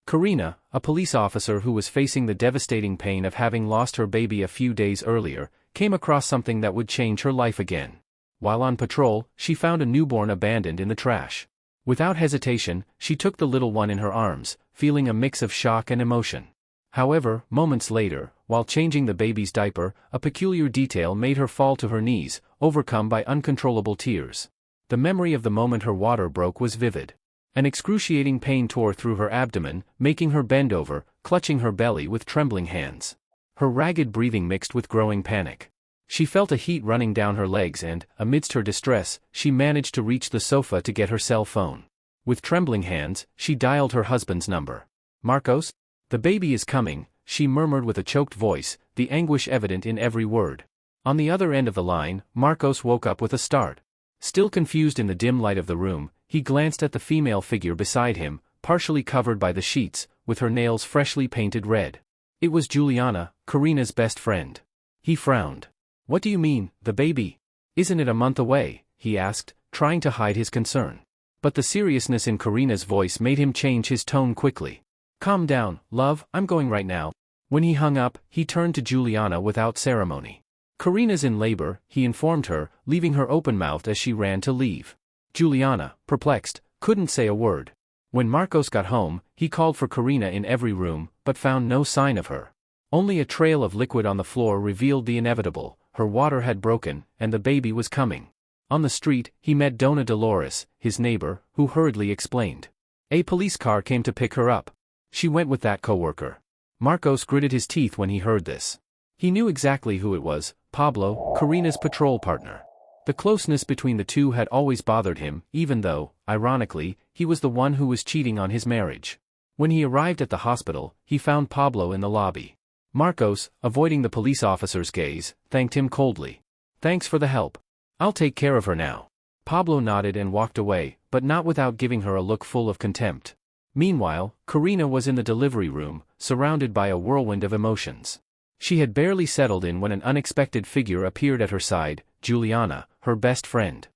Karina, a police officer who was facing the devastating pain of having lost her baby a few days earlier, came across something that would change her life again. While on patrol, she found a newborn abandoned in the trash. Without hesitation, she took the little one in her arms, feeling a mix of shock and emotion. However, moments later, while changing the baby's diaper, a peculiar detail made her fall to her knees, overcome by uncontrollable tears. The memory of the moment her water broke was vivid. An excruciating pain tore through her abdomen, making her bend over, clutching her belly with trembling hands. Her ragged breathing mixed with growing panic. She felt a heat running down her legs and, amidst her distress, she managed to reach the sofa to get her cell phone. With trembling hands, she dialed her husband's number. "Marcos? The baby is coming," she murmured with a choked voice, the anguish evident in every word. On the other end of the line, Marcos woke up with a start. Still confused in the dim light of the room, he glanced at the female figure beside him, partially covered by the sheets, with her nails freshly painted red. It was Juliana, Karina's best friend. He frowned. "What do you mean, the baby? Isn't it a month away?" he asked, trying to hide his concern. But the seriousness in Karina's voice made him change his tone quickly. "Calm down, love, I'm going right now." When he hung up, he turned to Juliana without ceremony. "Karina's in labor," he informed her, leaving her open-mouthed as she ran to leave. Juliana, perplexed, couldn't say a word. When Marcos got home, he called for Karina in every room, but found no sign of her. Only a trail of liquid on the floor revealed the inevitable: her water had broken, and the baby was coming. On the street, he met Dona Dolores, his neighbor, who hurriedly explained. A police car came to pick her up. She went with that co-worker. Marcos gritted his teeth when he heard this. He knew exactly who it was: Pablo, Karina's patrol partner. The closeness between the two had always bothered him, even though, ironically, he was the one who was cheating on his marriage. When he arrived at the hospital, he found Pablo in the lobby. Marcos, avoiding the police officer's gaze, thanked him coldly. "Thanks for the help. I'll take care of her now." Pablo nodded and walked away, but not without giving her a look full of contempt. Meanwhile, Karina was in the delivery room, surrounded by a whirlwind of emotions. She had barely settled in when an unexpected figure appeared at her side: Juliana, her best friend.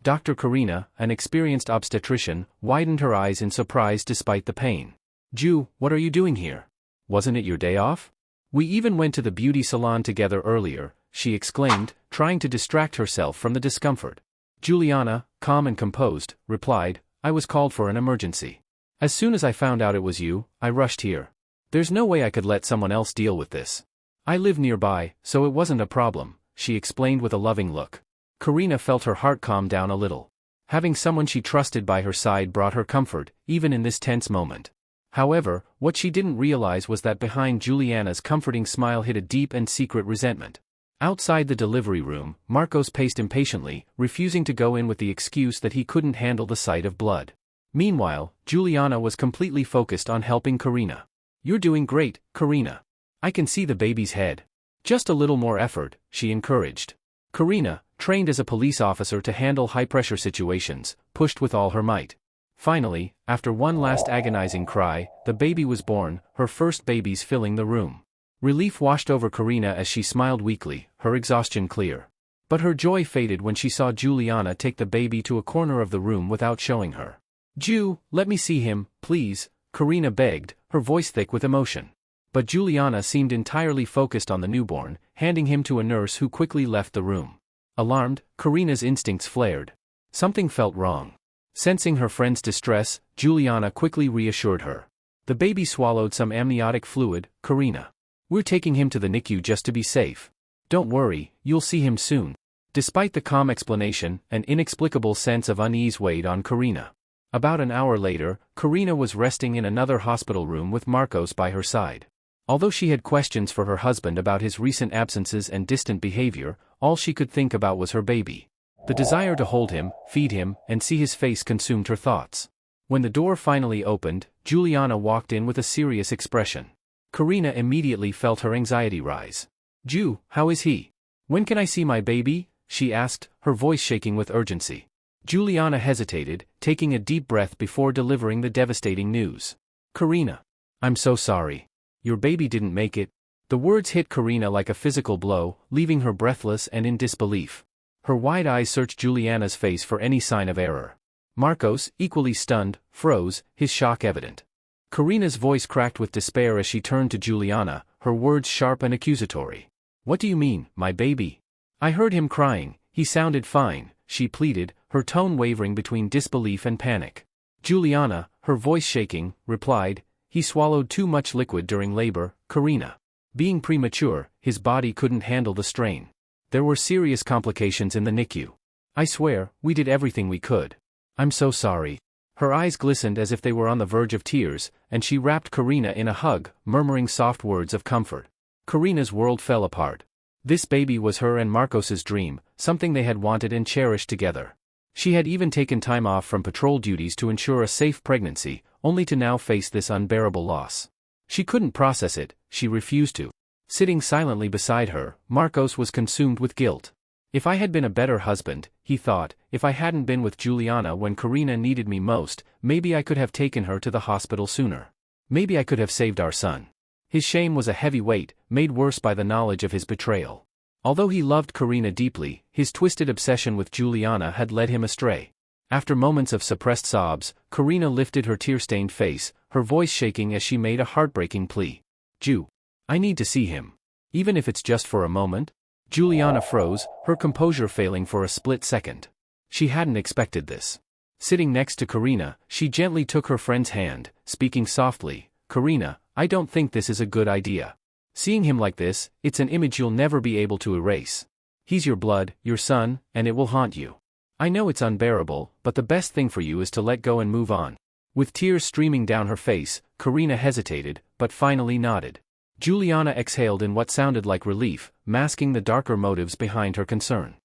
Dr. Karina, an experienced obstetrician, widened her eyes in surprise despite the pain. "Ju, what are you doing here? Wasn't it your day off? We even went to the beauty salon together earlier," she exclaimed, trying to distract herself from the discomfort. Juliana, calm and composed, replied, "I was called for an emergency. As soon as I found out it was you, I rushed here. There's no way I could let someone else deal with this. I live nearby, so it wasn't a problem," she explained with a loving look. Karina felt her heart calm down a little. Having someone she trusted by her side brought her comfort, even in this tense moment. However, what she didn't realize was that behind Juliana's comforting smile hid a deep and secret resentment. Outside the delivery room, Marcos paced impatiently, refusing to go in with the excuse that he couldn't handle the sight of blood. Meanwhile, Juliana was completely focused on helping Karina. "You're doing great, Karina. I can see the baby's head. Just a little more effort," she encouraged. Karina, trained as a police officer to handle high-pressure situations, pushed with all her might. Finally, after one last agonizing cry, the baby was born, her first babies filling the room. Relief washed over Karina as she smiled weakly, her exhaustion clear. But her joy faded when she saw Juliana take the baby to a corner of the room without showing her. "Ju, let me see him, please," Karina begged, her voice thick with emotion. But Juliana seemed entirely focused on the newborn, handing him to a nurse who quickly left the room. Alarmed, Karina's instincts flared. Something felt wrong. Sensing her friend's distress, Juliana quickly reassured her. "The baby swallowed some amniotic fluid, Karina. We're taking him to the NICU just to be safe. Don't worry, you'll see him soon." Despite the calm explanation, an inexplicable sense of unease weighed on Karina. About an hour later, Karina was resting in another hospital room with Marcos by her side. Although she had questions for her husband about his recent absences and distant behavior, all she could think about was her baby. The desire to hold him, feed him, and see his face consumed her thoughts. When the door finally opened, Juliana walked in with a serious expression. Karina immediately felt her anxiety rise. "Ju, how is he? When can I see my baby?" she asked, her voice shaking with urgency. Juliana hesitated, taking a deep breath before delivering the devastating news. "Karina, I'm so sorry. Your baby didn't make it." The words hit Karina like a physical blow, leaving her breathless and in disbelief. Her wide eyes searched Juliana's face for any sign of error. Marcos, equally stunned, froze, his shock evident. Karina's voice cracked with despair as she turned to Juliana, her words sharp and accusatory. What do you mean, my baby? I heard him crying, he sounded fine, she pleaded, her tone wavering between disbelief and panic. Juliana, her voice shaking, replied, he swallowed too much liquid during labor, Karina. Being premature, his body couldn't handle the strain. There were serious complications in the NICU. I swear, we did everything we could. I'm so sorry. Her eyes glistened as if they were on the verge of tears, and she wrapped Karina in a hug, murmuring soft words of comfort. Karina's world fell apart. This baby was her and Marcos's dream, something they had wanted and cherished together. She had even taken time off from patrol duties to ensure a safe pregnancy, only to now face this unbearable loss. She couldn't process it, she refused to. Sitting silently beside her, Marcos was consumed with guilt. If I had been a better husband, he thought, if I hadn't been with Juliana when Karina needed me most, maybe I could have taken her to the hospital sooner. Maybe I could have saved our son. His shame was a heavy weight, made worse by the knowledge of his betrayal. Although he loved Karina deeply, his twisted obsession with Juliana had led him astray. After moments of suppressed sobs, Karina lifted her tear-stained face, her voice shaking as she made a heartbreaking plea. Ju, I need to see him. Even if it's just for a moment? Juliana froze, her composure failing for a split second. She hadn't expected this. Sitting next to Karina, she gently took her friend's hand, speaking softly, Karina, I don't think this is a good idea. Seeing him like this, it's an image you'll never be able to erase. He's your blood, your son, and it will haunt you. I know it's unbearable, but the best thing for you is to let go and move on. With tears streaming down her face, Karina hesitated, but finally nodded. Juliana exhaled in what sounded like relief, masking the darker motives behind her concern.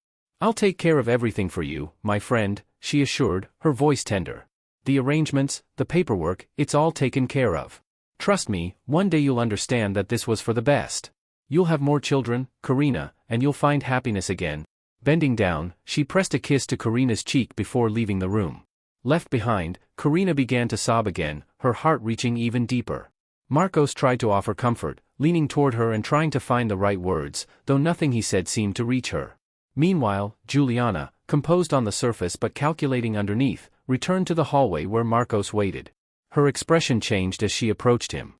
I'll take care of everything for you, my friend, she assured, her voice tender. The arrangements, the paperwork, it's all taken care of. Trust me, one day you'll understand that this was for the best. You'll have more children, Karina, and you'll find happiness again. Bending down, she pressed a kiss to Karina's cheek before leaving the room. Left behind, Karina began to sob again, her heart reaching even deeper. Marcos tried to offer comfort, leaning toward her and trying to find the right words, though nothing he said seemed to reach her. Meanwhile, Juliana, composed on the surface but calculating underneath, returned to the hallway where Marcos waited. Her expression changed as she approached him.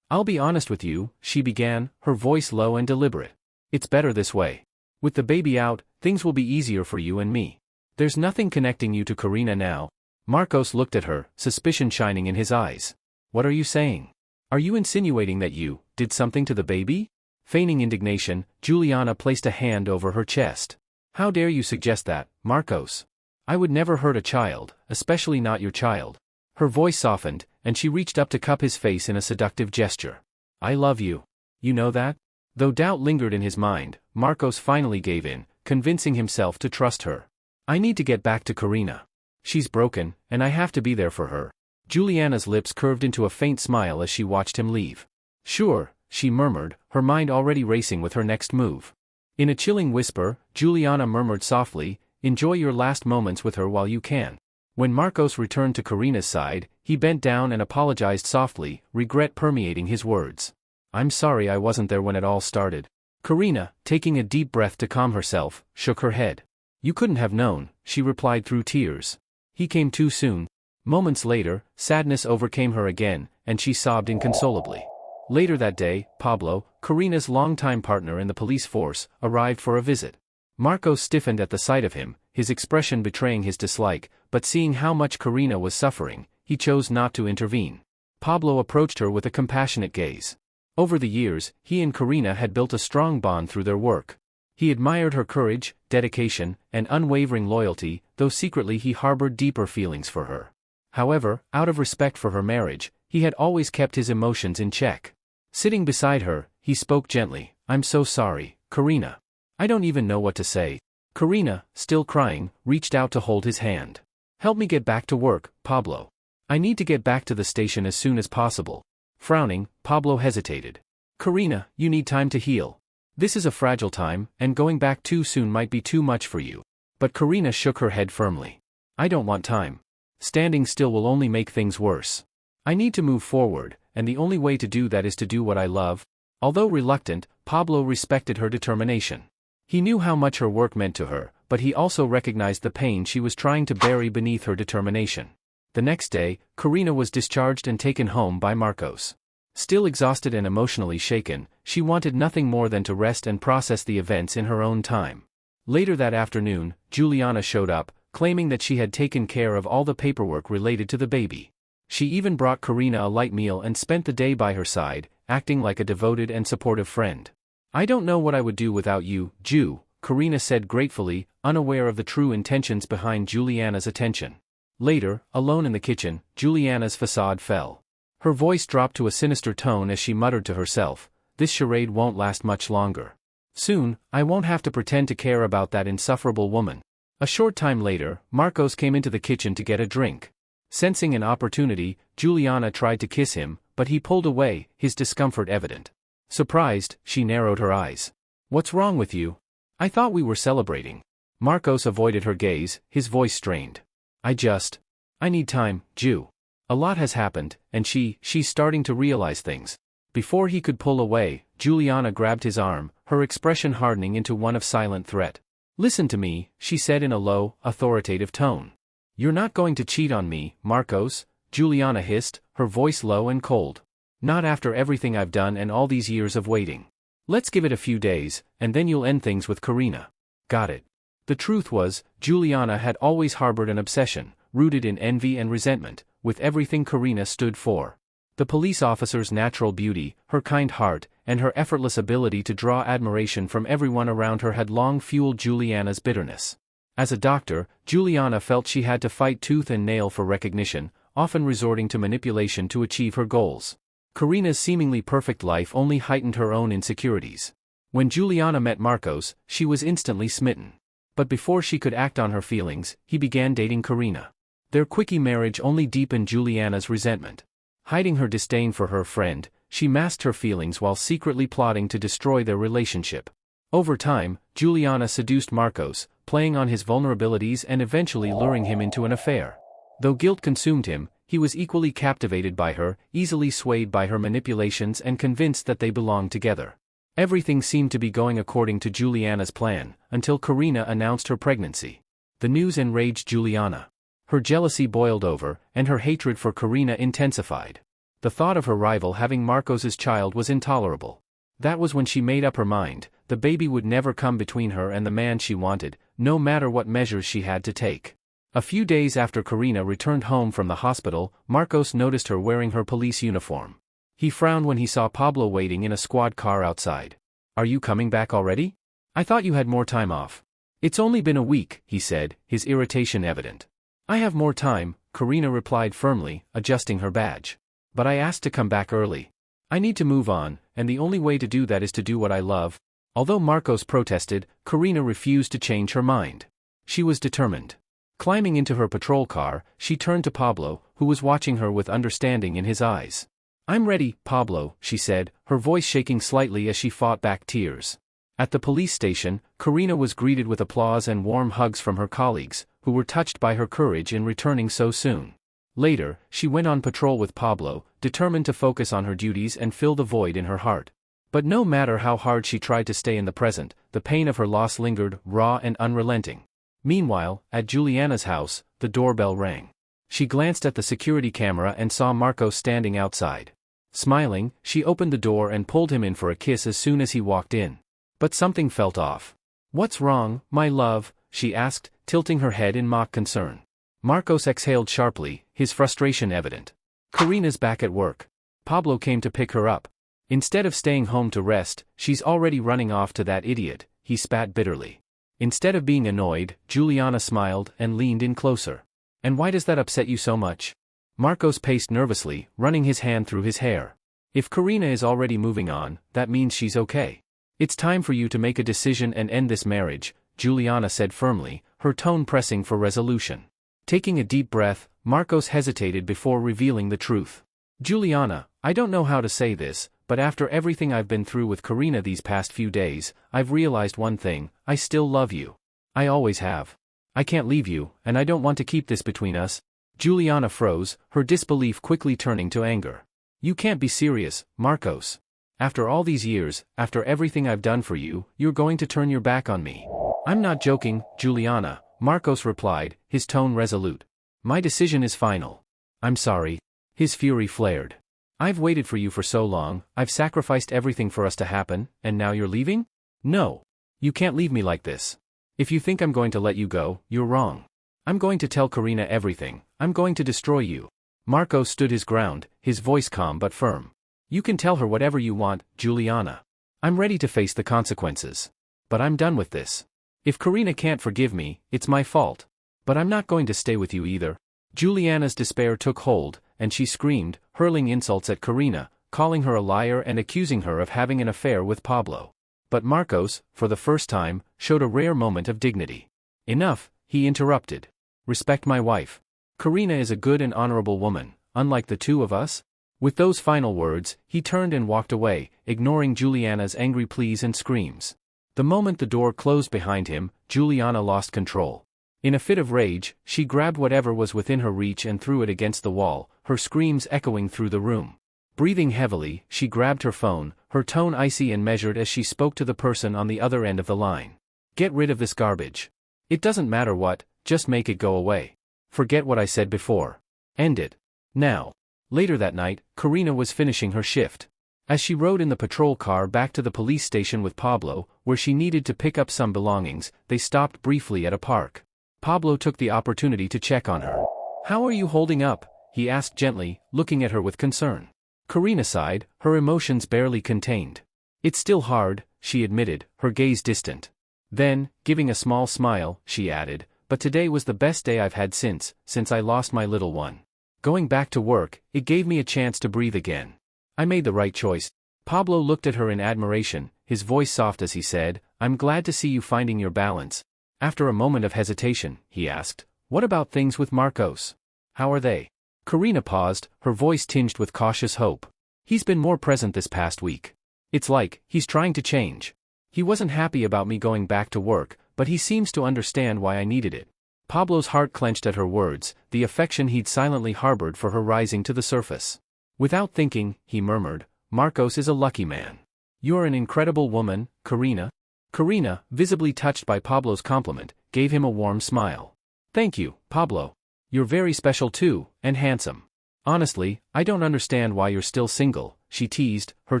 I'll be honest with you, she began, her voice low and deliberate. It's better this way. With the baby out, things will be easier for you and me. There's nothing connecting you to Karina now. Marcos looked at her, suspicion shining in his eyes. What are you saying? Are you insinuating that you did something to the baby? Feigning indignation, Juliana placed a hand over her chest. How dare you suggest that, Marcos? I would never hurt a child, especially not your child. Her voice softened, and she reached up to cup his face in a seductive gesture. I love you. You know that? Though doubt lingered in his mind, Marcos finally gave in, convincing himself to trust her. I need to get back to Karina. She's broken, and I have to be there for her. Juliana's lips curved into a faint smile as she watched him leave. Sure, she murmured, her mind already racing with her next move. In a chilling whisper, Juliana murmured softly, enjoy your last moments with her while you can. When Marcos returned to Karina's side, he bent down and apologized softly, regret permeating his words. I'm sorry I wasn't there when it all started. Karina, taking a deep breath to calm herself, shook her head. You couldn't have known, she replied through tears. He came too soon. Moments later, sadness overcame her again, and she sobbed inconsolably. Later that day, Pablo, Karina's longtime partner in the police force, arrived for a visit. Marcos stiffened at the sight of him, his expression betraying his dislike, but seeing how much Karina was suffering, he chose not to intervene. Pablo approached her with a compassionate gaze. Over the years, he and Karina had built a strong bond through their work. He admired her courage, dedication, and unwavering loyalty, though secretly he harbored deeper feelings for her. However, out of respect for her marriage, he had always kept his emotions in check. Sitting beside her, he spoke gently, I'm so sorry, Karina. I don't even know what to say. Karina, still crying, reached out to hold his hand. Help me get back to work, Pablo. I need to get back to the station as soon as possible. Frowning, Pablo hesitated. Karina, you need time to heal. This is a fragile time, and going back too soon might be too much for you. But Karina shook her head firmly. I don't want time. Standing still will only make things worse. I need to move forward, and the only way to do that is to do what I love. Although reluctant, Pablo respected her determination. He knew how much her work meant to her, but he also recognized the pain she was trying to bury beneath her determination. The next day, Karina was discharged and taken home by Marcos. Still exhausted and emotionally shaken, she wanted nothing more than to rest and process the events in her own time. Later that afternoon, Juliana showed up, claiming that she had taken care of all the paperwork related to the baby. She even brought Karina a light meal and spent the day by her side, acting like a devoted and supportive friend. "I don't know what I would do without you, Ju," Karina said gratefully, unaware of the true intentions behind Juliana's attention. Later, alone in the kitchen, Juliana's facade fell. Her voice dropped to a sinister tone as she muttered to herself, "This charade won't last much longer. Soon, I won't have to pretend to care about that insufferable woman." A short time later, Marcos came into the kitchen to get a drink. Sensing an opportunity, Juliana tried to kiss him, but he pulled away, his discomfort evident. Surprised, she narrowed her eyes. "What's wrong with you? I thought we were celebrating." Marcos avoided her gaze, his voice strained. I need time, Ju. A lot has happened, and she's starting to realize things." Before he could pull away, Juliana grabbed his arm, her expression hardening into one of silent threat. "Listen to me," she said in a low, authoritative tone. "You're not going to cheat on me, Marcos," Juliana hissed, her voice low and cold. "Not after everything I've done and all these years of waiting. Let's give it a few days, and then you'll end things with Karina. Got it?" The truth was, Juliana had always harbored an obsession, rooted in envy and resentment, with everything Karina stood for. The police officer's natural beauty, her kind heart, and her effortless ability to draw admiration from everyone around her had long fueled Juliana's bitterness. As a doctor, Juliana felt she had to fight tooth and nail for recognition, often resorting to manipulation to achieve her goals. Karina's seemingly perfect life only heightened her own insecurities. When Juliana met Marcos, she was instantly smitten. But before she could act on her feelings, he began dating Karina. Their quickie marriage only deepened Juliana's resentment. Hiding her disdain for her friend, she masked her feelings while secretly plotting to destroy their relationship. Over time, Juliana seduced Marcos, playing on his vulnerabilities and eventually luring him into an affair. Though guilt consumed him, he was equally captivated by her, easily swayed by her manipulations and convinced that they belonged together. Everything seemed to be going according to Juliana's plan, until Karina announced her pregnancy. The news enraged Juliana. Her jealousy boiled over, and her hatred for Karina intensified. The thought of her rival having Marcos's child was intolerable. That was when she made up her mind, the baby would never come between her and the man she wanted, no matter what measures she had to take. A few days after Karina returned home from the hospital, Marcos noticed her wearing her police uniform. He frowned when he saw Pablo waiting in a squad car outside. "Are you coming back already? I thought you had more time off." "It's only been a week," he said, his irritation evident. "I have more time," Karina replied firmly, adjusting her badge. "But I asked to come back early. I need to move on, and the only way to do that is to do what I love." Although Marcos protested, Karina refused to change her mind. She was determined. Climbing into her patrol car, she turned to Pablo, who was watching her with understanding in his eyes. "I'm ready, Pablo," she said, her voice shaking slightly as she fought back tears. At the police station, Karina was greeted with applause and warm hugs from her colleagues, who were touched by her courage in returning so soon. Later, she went on patrol with Pablo, determined to focus on her duties and fill the void in her heart. But no matter how hard she tried to stay in the present, the pain of her loss lingered, raw and unrelenting. Meanwhile, at Juliana's house, the doorbell rang. She glanced at the security camera and saw Marcos standing outside. Smiling, she opened the door and pulled him in for a kiss as soon as he walked in. But something felt off. "What's wrong, my love?" she asked, tilting her head in mock concern. Marcos exhaled sharply, his frustration evident. "Karina's back at work. Pablo came to pick her up. Instead of staying home to rest, she's already running off to that idiot," he spat bitterly. Instead of being annoyed, Juliana smiled and leaned in closer. "And why does that upset you so much?" Marcos paced nervously, running his hand through his hair. "If Karina is already moving on, that means she's okay. It's time for you to make a decision and end this marriage," Juliana said firmly, her tone pressing for resolution. Taking a deep breath, Marcos hesitated before revealing the truth. "Juliana, I don't know how to say this, but after everything I've been through with Karina these past few days, I've realized one thing: I still love you. I always have. I can't leave you, and I don't want to keep this between us." Juliana froze, her disbelief quickly turning to anger. "You can't be serious, Marcos. After all these years, after everything I've done for you, you're going to turn your back on me." "I'm not joking, Juliana," Marcos replied, his tone resolute. "My decision is final. I'm sorry. His fury flared. I've waited for you for so long, I've sacrificed everything for us to happen, and now you're leaving? No. You can't leave me like this. If you think I'm going to let you go, you're wrong. I'm going to tell Karina everything, I'm going to destroy you. Marco stood his ground, his voice calm but firm. You can tell her whatever you want, Juliana. I'm ready to face the consequences. But I'm done with this. If Karina can't forgive me, it's my fault. But I'm not going to stay with you either. Juliana's despair took hold, and she screamed, hurling insults at Karina, calling her a liar and accusing her of having an affair with Pablo. But Marcos, for the first time, showed a rare moment of dignity. Enough, he interrupted. Respect my wife. Karina is a good and honorable woman, unlike the two of us. With those final words, he turned and walked away, ignoring Juliana's angry pleas and screams. The moment the door closed behind him, Juliana lost control. In a fit of rage, she grabbed whatever was within her reach and threw it against the wall, her screams echoing through the room. Breathing heavily, she grabbed her phone, her tone icy and measured as she spoke to the person on the other end of the line. Get rid of this garbage. It doesn't matter what, just make it go away. Forget what I said before. End it. Now. Later that night, Karina was finishing her shift. As she rode in the patrol car back to the police station with Pablo, where she needed to pick up some belongings, they stopped briefly at a park. Pablo took the opportunity to check on her. How are you holding up? He asked gently, looking at her with concern. Karina sighed, her emotions barely contained. It's still hard, she admitted, her gaze distant. Then, giving a small smile, she added, but today was the best day I've had since I lost my little one. Going back to work, it gave me a chance to breathe again. I made the right choice. Pablo looked at her in admiration, his voice soft as he said, I'm glad to see you finding your balance. After a moment of hesitation, he asked, what about things with Marcos? How are they? Karina paused, her voice tinged with cautious hope. He's been more present this past week. It's like, he's trying to change. He wasn't happy about me going back to work, but he seems to understand why I needed it. Pablo's heart clenched at her words, the affection he'd silently harbored for her rising to the surface. Without thinking, he murmured, Marcos is a lucky man. You're an incredible woman, Karina. Karina, visibly touched by Pablo's compliment, gave him a warm smile. Thank you, Pablo. You're very special too, and handsome. Honestly, I don't understand why you're still single, she teased, her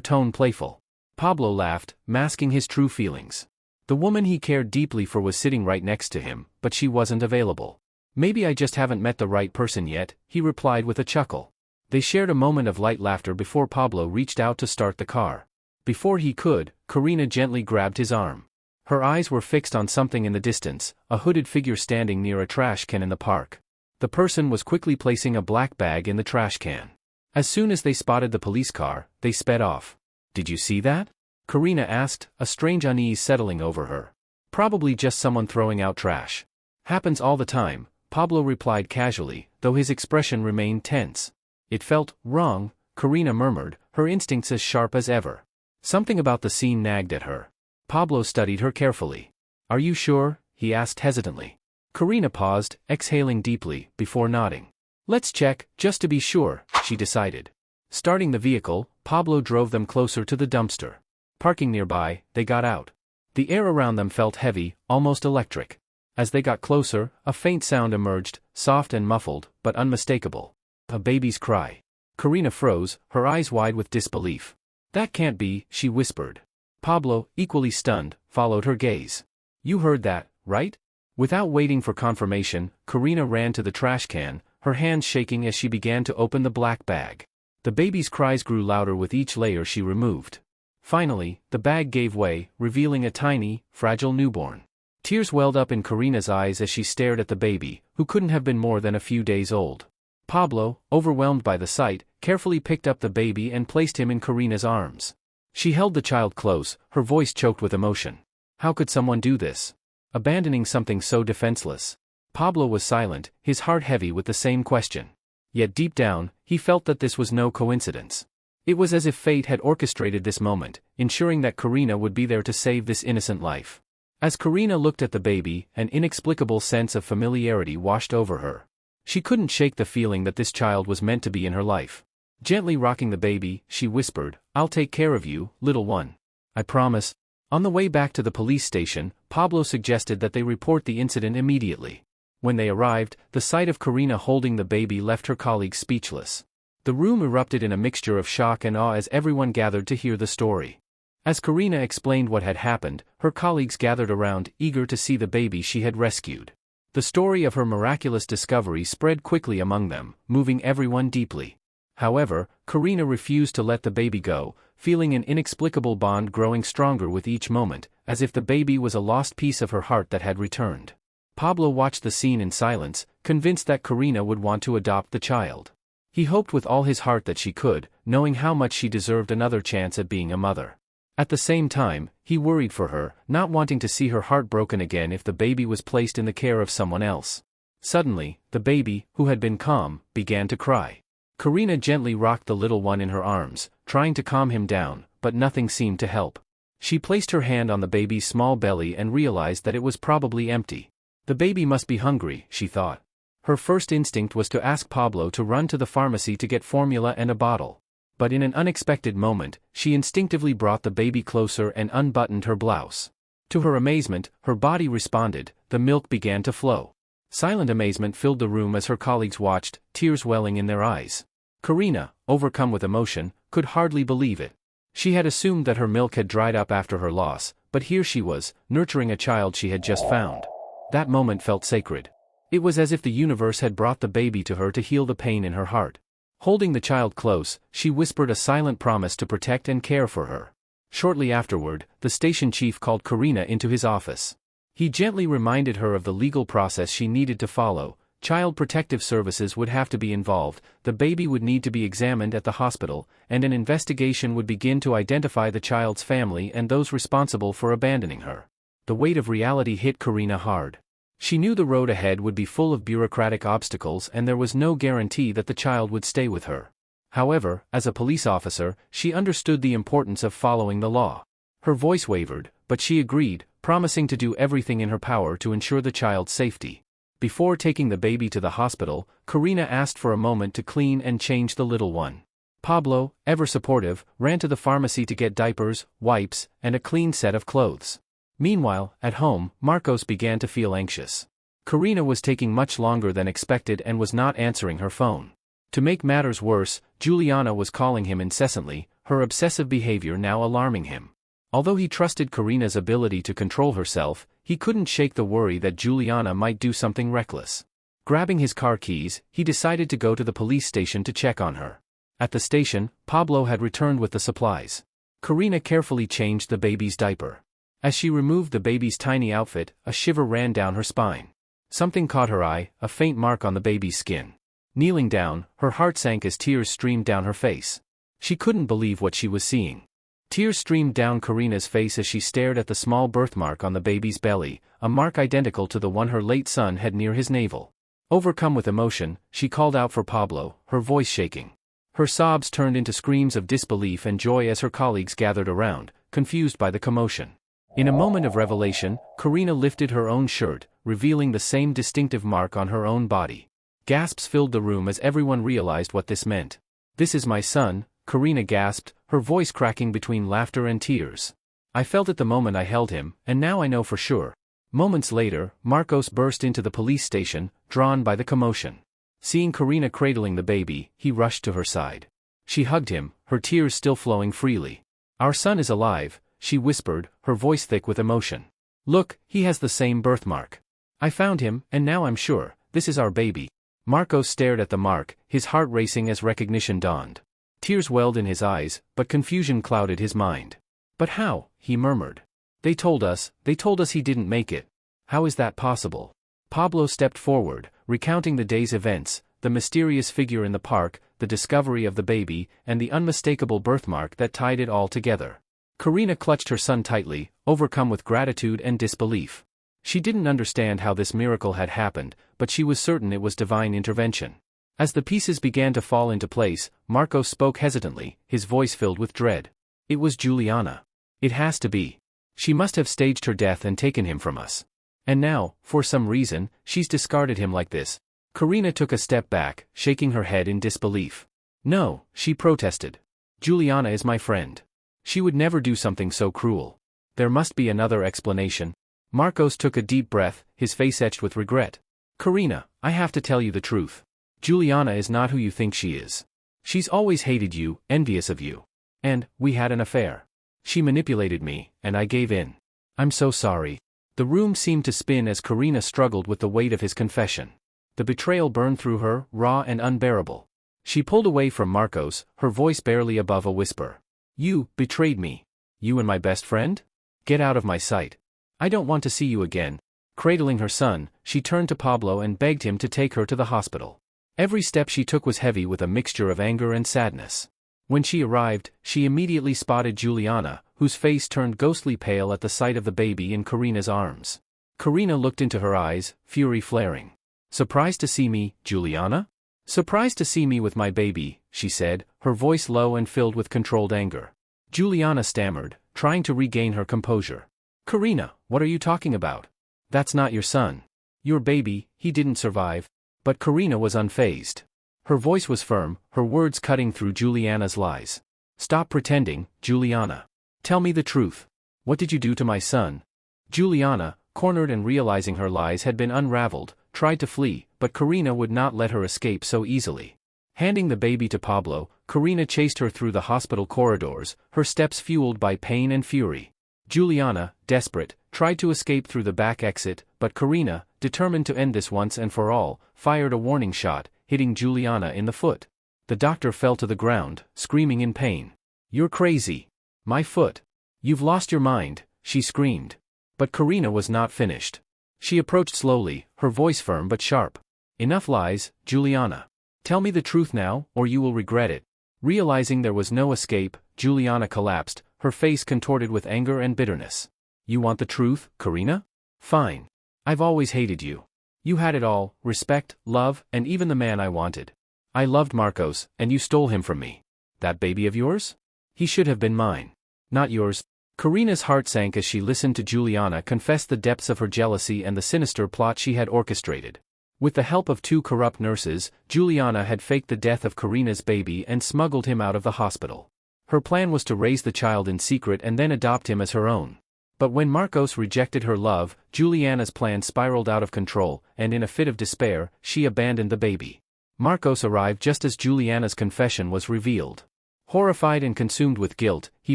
tone playful. Pablo laughed, masking his true feelings. The woman he cared deeply for was sitting right next to him, but she wasn't available. Maybe I just haven't met the right person yet, he replied with a chuckle. They shared a moment of light laughter before Pablo reached out to start the car. Before he could, Karina gently grabbed his arm. Her eyes were fixed on something in the distance, a hooded figure standing near a trash can in the park. The person was quickly placing a black bag in the trash can. As soon as they spotted the police car, they sped off. Did you see that? Karina asked, a strange unease settling over her. Probably just someone throwing out trash. Happens all the time, Pablo replied casually, though his expression remained tense. It felt wrong, Karina murmured, her instincts as sharp as ever. Something about the scene nagged at her. Pablo studied her carefully. Are you sure? He asked hesitantly. Karina paused, exhaling deeply, before nodding. Let's check, just to be sure, she decided. Starting the vehicle, Pablo drove them closer to the dumpster. Parking nearby, they got out. The air around them felt heavy, almost electric. As they got closer, a faint sound emerged, soft and muffled, but unmistakable. A baby's cry. Karina froze, her eyes wide with disbelief. That can't be, she whispered. Pablo, equally stunned, followed her gaze. You heard that, right? Without waiting for confirmation, Karina ran to the trash can, her hands shaking as she began to open the black bag. The baby's cries grew louder with each layer she removed. Finally, the bag gave way, revealing a tiny, fragile newborn. Tears welled up in Karina's eyes as she stared at the baby, who couldn't have been more than a few days old. Pablo, overwhelmed by the sight, carefully picked up the baby and placed him in Karina's arms. She held the child close, her voice choked with emotion. How could someone do this? Abandoning something so defenseless? Pablo was silent, his heart heavy with the same question. Yet deep down, he felt that this was no coincidence. It was as if fate had orchestrated this moment, ensuring that Karina would be there to save this innocent life. As Karina looked at the baby, an inexplicable sense of familiarity washed over her. She couldn't shake the feeling that this child was meant to be in her life. Gently rocking the baby, she whispered, I'll take care of you, little one. I promise. On the way back to the police station, Pablo suggested that they report the incident immediately. When they arrived, the sight of Karina holding the baby left her colleagues speechless. The room erupted in a mixture of shock and awe as everyone gathered to hear the story. As Karina explained what had happened, her colleagues gathered around, eager to see the baby she had rescued. The story of her miraculous discovery spread quickly among them, moving everyone deeply. However, Karina refused to let the baby go, feeling an inexplicable bond growing stronger with each moment, as if the baby was a lost piece of her heart that had returned. Pablo watched the scene in silence, convinced that Karina would want to adopt the child. He hoped with all his heart that she could, knowing how much she deserved another chance at being a mother. At the same time, he worried for her, not wanting to see her heart broken again if the baby was placed in the care of someone else. Suddenly, the baby, who had been calm, began to cry. Karina gently rocked the little one in her arms, trying to calm him down, but nothing seemed to help. She placed her hand on the baby's small belly and realized that it was probably empty. The baby must be hungry, she thought. Her first instinct was to ask Pablo to run to the pharmacy to get formula and a bottle. But in an unexpected moment, she instinctively brought the baby closer and unbuttoned her blouse. To her amazement, her body responded, the milk began to flow. Silent amazement filled the room as her colleagues watched, tears welling in their eyes. Karina, overcome with emotion, could hardly believe it. She had assumed that her milk had dried up after her loss, but here she was, nurturing a child she had just found. That moment felt sacred. It was as if the universe had brought the baby to her to heal the pain in her heart. Holding the child close, she whispered a silent promise to protect and care for her. Shortly afterward, the station chief called Karina into his office. He gently reminded her of the legal process she needed to follow. Child Protective Services would have to be involved, the baby would need to be examined at the hospital, and an investigation would begin to identify the child's family and those responsible for abandoning her. The weight of reality hit Karina hard. She knew the road ahead would be full of bureaucratic obstacles and there was no guarantee that the child would stay with her. However, as a police officer, she understood the importance of following the law. Her voice wavered, but she agreed, promising to do everything in her power to ensure the child's safety. Before taking the baby to the hospital, Karina asked for a moment to clean and change the little one. Pablo, ever supportive, ran to the pharmacy to get diapers, wipes, and a clean set of clothes. Meanwhile, at home, Marcos began to feel anxious. Karina was taking much longer than expected and was not answering her phone. To make matters worse, Juliana was calling him incessantly, her obsessive behavior now alarming him. Although he trusted Karina's ability to control herself, he couldn't shake the worry that Juliana might do something reckless. Grabbing his car keys, he decided to go to the police station to check on her. At the station, Pablo had returned with the supplies. Karina carefully changed the baby's diaper. As she removed the baby's tiny outfit, a shiver ran down her spine. Something caught her eye, a faint mark on the baby's skin. Kneeling down, her heart sank as tears streamed down her face. She couldn't believe what she was seeing. Tears streamed down Karina's face as she stared at the small birthmark on the baby's belly, a mark identical to the one her late son had near his navel. Overcome with emotion, she called out for Pablo, her voice shaking. Her sobs turned into screams of disbelief and joy as her colleagues gathered around, confused by the commotion. In a moment of revelation, Karina lifted her own shirt, revealing the same distinctive mark on her own body. Gasps filled the room as everyone realized what this meant. "This is my son," Karina gasped, her voice cracking between laughter and tears. "I felt it the moment I held him, and now I know for sure." Moments later, Marcos burst into the police station, drawn by the commotion. Seeing Karina cradling the baby, he rushed to her side. She hugged him, her tears still flowing freely. "Our son is alive," she whispered, her voice thick with emotion. "Look, he has the same birthmark. I found him, and now I'm sure, this is our baby." Marcos stared at the mark, his heart racing as recognition dawned. Tears welled in his eyes, but confusion clouded his mind. "But how?" he murmured. They told us he didn't make it. How is that possible?" Pablo stepped forward, recounting the day's events, the mysterious figure in the park, the discovery of the baby, and the unmistakable birthmark that tied it all together. Karina clutched her son tightly, overcome with gratitude and disbelief. She didn't understand how this miracle had happened, but she was certain it was divine intervention. As the pieces began to fall into place, Marcos spoke hesitantly, his voice filled with dread. "It was Juliana. It has to be. She must have staged her death and taken him from us. And now, for some reason, she's discarded him like this." Karina took a step back, shaking her head in disbelief. "No," she protested. "Juliana is my friend. She would never do something so cruel. There must be another explanation." Marcos took a deep breath, his face etched with regret. Karina, I have to tell you the truth. Juliana is not who you think she is. She's always hated you, envious of you. And, we had an affair. She manipulated me, and I gave in. I'm so sorry. The room seemed to spin as Karina struggled with the weight of his confession. The betrayal burned through her, raw and unbearable. She pulled away from Marcos, her voice barely above a whisper. You betrayed me. You and my best friend? Get out of my sight. I don't want to see you again. Cradling her son, she turned to Pablo and begged him to take her to the hospital. Every step she took was heavy with a mixture of anger and sadness. When she arrived, she immediately spotted Juliana, whose face turned ghostly pale at the sight of the baby in Karina's arms. Karina looked into her eyes, fury flaring. Surprised to see me, Juliana? Surprised to see me with my baby, she said, her voice low and filled with controlled anger. Juliana stammered, trying to regain her composure. Karina, what are you talking about? That's not your son. Your baby, he didn't survive. But Karina was unfazed. Her voice was firm, her words cutting through Juliana's lies. Stop pretending, Juliana. Tell me the truth. What did you do to my son? Juliana, cornered and realizing her lies had been unraveled, tried to flee, but Karina would not let her escape so easily. Handing the baby to Pablo, Karina chased her through the hospital corridors, her steps fueled by pain and fury. Juliana, desperate, tried to escape through the back exit, but Karina, determined to end this once and for all, fired a warning shot, hitting Juliana in the foot. The doctor fell to the ground, screaming in pain. You're crazy. My foot. You've lost your mind, she screamed. But Karina was not finished. She approached slowly, her voice firm but sharp. Enough lies, Juliana. Tell me the truth now, or you will regret it. Realizing there was no escape, Juliana collapsed, her face contorted with anger and bitterness. You want the truth, Karina? Fine. I've always hated you. You had it all, respect, love, and even the man I wanted. I loved Marcos, and you stole him from me. That baby of yours? He should have been mine. Not yours. Karina's heart sank as she listened to Juliana confess the depths of her jealousy and the sinister plot she had orchestrated. With the help of 2 corrupt nurses, Juliana had faked the death of Karina's baby and smuggled him out of the hospital. Her plan was to raise the child in secret and then adopt him as her own. But when Marcos rejected her love, Juliana's plan spiraled out of control, and in a fit of despair, she abandoned the baby. Marcos arrived just as Juliana's confession was revealed. Horrified and consumed with guilt, he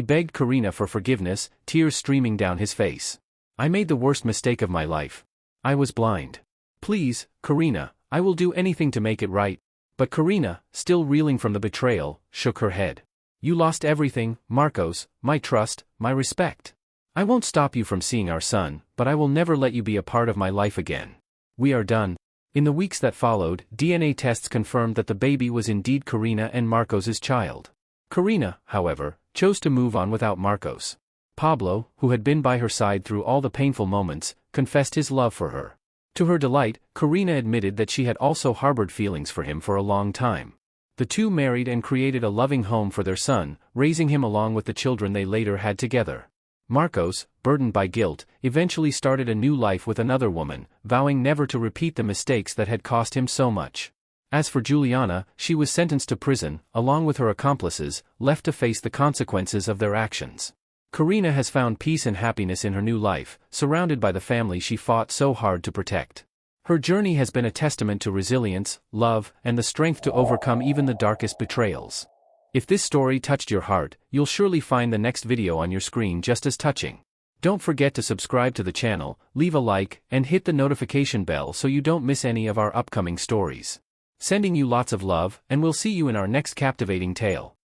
begged Karina for forgiveness, tears streaming down his face. I made the worst mistake of my life. I was blind. Please, Karina, I will do anything to make it right. But Karina, still reeling from the betrayal, shook her head. You lost everything, Marcos, my trust, my respect. I won't stop you from seeing our son, but I will never let you be a part of my life again. We are done. In the weeks that followed, DNA tests confirmed that the baby was indeed Karina and Marcos's child. Karina, however, chose to move on without Marcos. Pablo, who had been by her side through all the painful moments, confessed his love for her. To her delight, Karina admitted that she had also harbored feelings for him for a long time. The two married and created a loving home for their son, raising him along with the children they later had together. Marcos, burdened by guilt, eventually started a new life with another woman, vowing never to repeat the mistakes that had cost him so much. As for Juliana, she was sentenced to prison, along with her accomplices, left to face the consequences of their actions. Karina has found peace and happiness in her new life, surrounded by the family she fought so hard to protect. Her journey has been a testament to resilience, love, and the strength to overcome even the darkest betrayals. If this story touched your heart, you'll surely find the next video on your screen just as touching. Don't forget to subscribe to the channel, leave a like, and hit the notification bell so you don't miss any of our upcoming stories. Sending you lots of love, and we'll see you in our next captivating tale.